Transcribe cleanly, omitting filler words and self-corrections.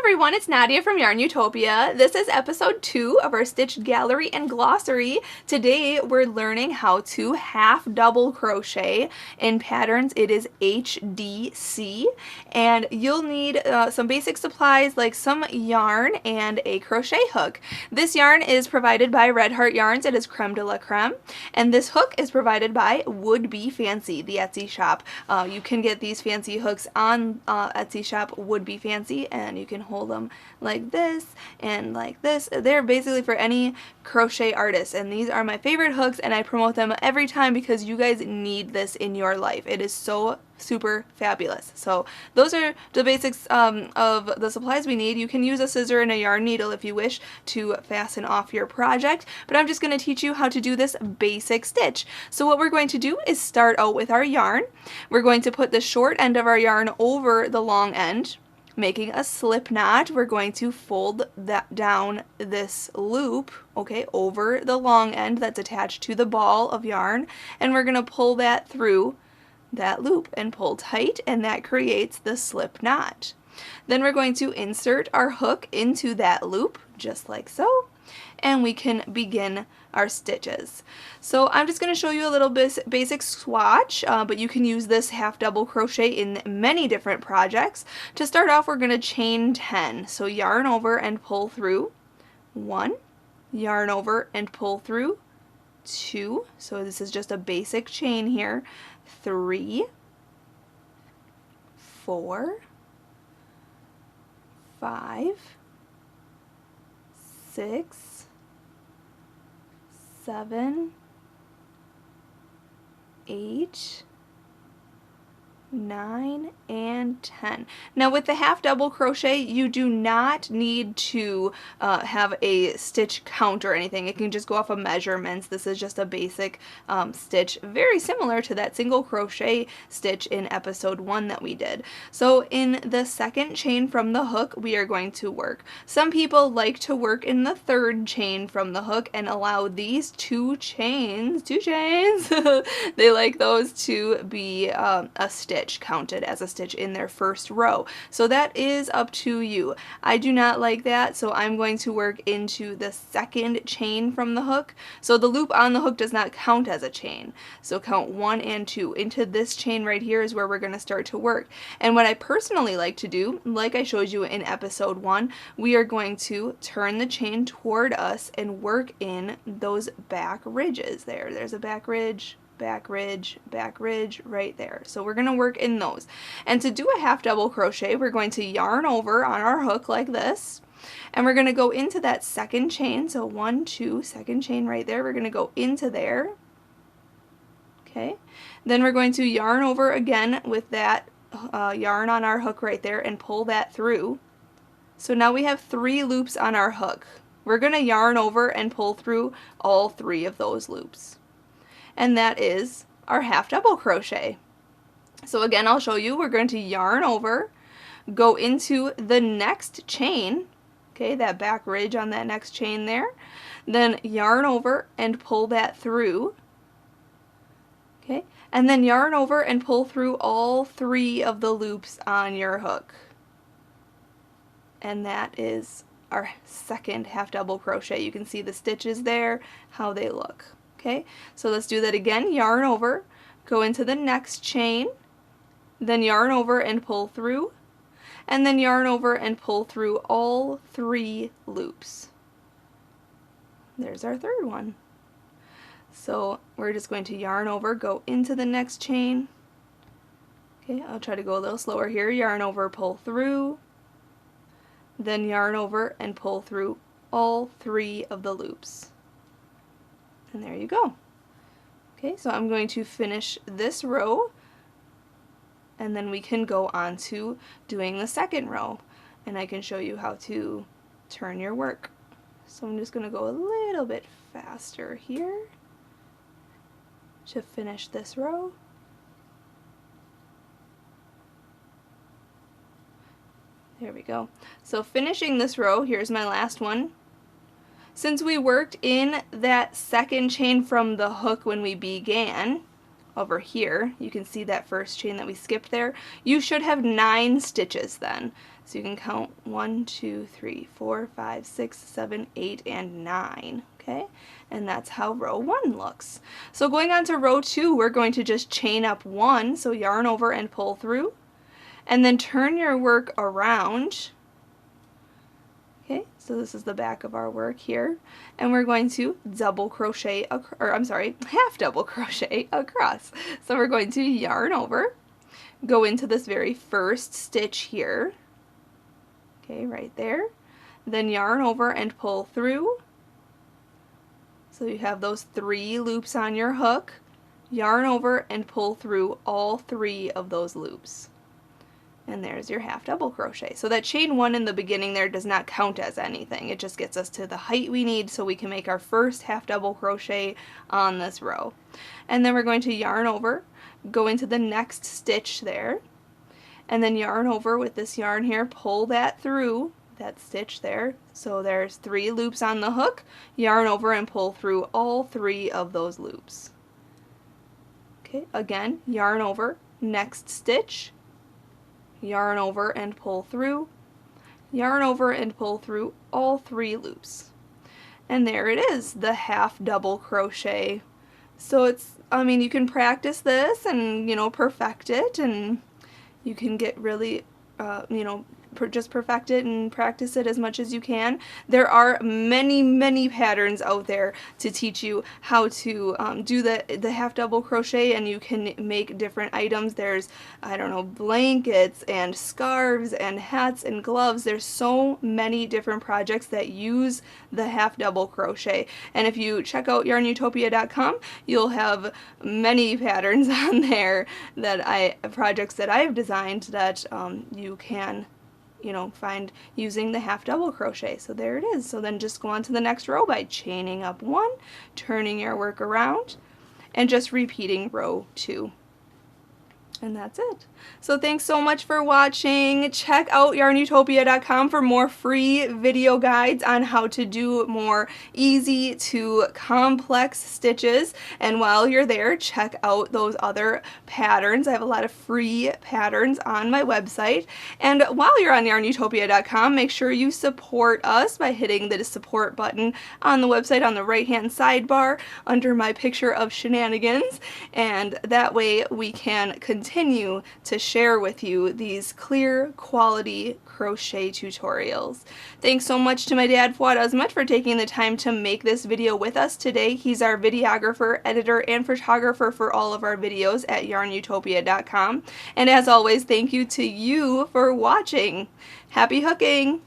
everyone, it's Nadia from YARNutopia. This is episode 2 of our stitch gallery and glossary. Today we're learning how to half double crochet in patterns. It is HDC, and you'll need some basic supplies like some yarn and a crochet hook. This yarn is provided by Red Heart Yarns. It is creme de la creme, and this hook is provided by Would Be Fancy, the Etsy shop. You can get these fancy hooks on Etsy shop Would Be Fancy, and you can hold them like this and like this. They're basically for any crochet artist, and these are my favorite hooks, and I promote them every time because you guys need this in your life. It is so super fabulous. So those are the basics of the supplies we need. You can use a scissor and a yarn needle if you wish to fasten off your project, but I'm just going to teach you how to do this basic stitch. So what we're going to do is start out with our yarn. We're going to put the short end of our yarn over the long end, making a slip knot. We're going to fold that down this loop, okay, over the long end that's attached to the ball of yarn, and we're going to pull that through that loop and pull tight, and that creates the slip knot. Then we're going to insert our hook into that loop just like so, and we can begin our stitches. So I'm just going to show you a little basic swatch, but you can use this half double crochet in many different projects. To start off, we're going to chain 10. So yarn over and pull through 1, yarn over and pull through 2. So this is just a basic chain here. 3, 4, 5, 6, 7, 8, 9, and 10. Now with the half double crochet, you do not need to have a stitch count or anything. It can just go off of measurements. This is just a basic stitch, very similar to that single crochet stitch in episode 1 that we did. So in the second chain from the hook, we are going to work. Some people like to work in the third chain from the hook and allow these two chains, they like those to be a stitch, counted as a stitch in their first row. So that is up to you. I do not like that, so I'm going to work into the second chain from the hook. So the loop on the hook does not count as a chain. So count 1 and 2. Into this chain right here is where we're going to start to work. And what I personally like to do, like I showed you in episode 1, we are going to turn the chain toward us and work in those back ridges there. There's a back ridge, back ridge, back ridge right there. So we're going to work in those. And to do a half double crochet, we're going to yarn over on our hook like this, and we're going to go into that second chain. So 1, 2, second chain right there. We're going to go into there. Okay. Then we're going to yarn over again with that yarn on our hook right there and pull that through. So now we have 3 loops on our hook. We're going to yarn over and pull through all 3 of those loops. And that is our half double crochet. So again, I'll show you. We're going to yarn over, go into the next chain, okay, that back ridge on that next chain there, then yarn over and pull that through, okay, and then yarn over and pull through all 3 of the loops on your hook. And that is our second half double crochet. You can see the stitches there, how they look. Okay, so let's do that again. Yarn over, go into the next chain, then yarn over and pull through, and then yarn over and pull through all 3 loops. There's our third one. So we're just going to yarn over, go into the next chain. Okay, I'll try to go a little slower here. Yarn over, pull through, then yarn over and pull through all 3 of the loops. And there you go. Okay, so I'm going to finish this row, and then we can go on to doing the second row, and I can show you how to turn your work. So I'm just going to go a little bit faster here to finish this row. There we go. So finishing this row, here's my last one. Since we worked in that second chain from the hook when we began, over here, you can see that first chain that we skipped there, you should have 9 stitches then. So you can count 1, 2, 3, 4, 5, 6, 7, 8, and 9. Okay, and that's how row 1 looks. So going on to row 2, we're going to just chain up 1, so yarn over and pull through, and then turn your work around. Okay, so this is the back of our work here, and we're going to double crochet, half double crochet across. So we're going to yarn over, go into this very first stitch here, okay, right there, then yarn over and pull through. So you have those 3 loops on your hook, yarn over and pull through all 3 of those loops. And there's your half double crochet. So that chain 1 in the beginning there does not count as anything. It just gets us to the height we need so we can make our first half double crochet on this row. And then we're going to yarn over, go into the next stitch there, and then yarn over with this yarn here, pull that through that stitch there. So there's 3 loops on the hook, yarn over and pull through all 3 of those loops. Okay, again, yarn over, next stitch, yarn over and pull through, yarn over and pull through all 3 loops. And there it is, the half double crochet. So it's, I mean, you can practice this and, you know, perfect it, and you can get really, you know, just perfect it and practice it as much as you can. There are many patterns out there to teach you how to do the half double crochet, and you can make different items. There's, I don't know, blankets and scarves and hats and gloves. There's so many different projects that use the half double crochet, and if you check out YARNutopia.com, you'll have many patterns on there that projects that I've designed that you can, you know, find using the half double crochet. So there it is. So then just go on to the next row by chaining up 1, turning your work around, and just repeating row 2. And that's it. So thanks so much for watching. Check out YARNutopia.com for more free video guides on how to do more easy to complex stitches. And while you're there, check out those other patterns. I have a lot of free patterns on my website. And while you're on YARNutopia.com, make sure you support us by hitting the support button on the website on the right-hand sidebar under my picture of shenanigans. And that way we can continue to share with you these clear quality crochet tutorials. Thanks so much to my dad, Fuad Azmat, for taking the time to make this video with us today. He's our videographer, editor, and photographer for all of our videos at YARNutopia.com. And as always, thank you to you for watching. Happy hooking!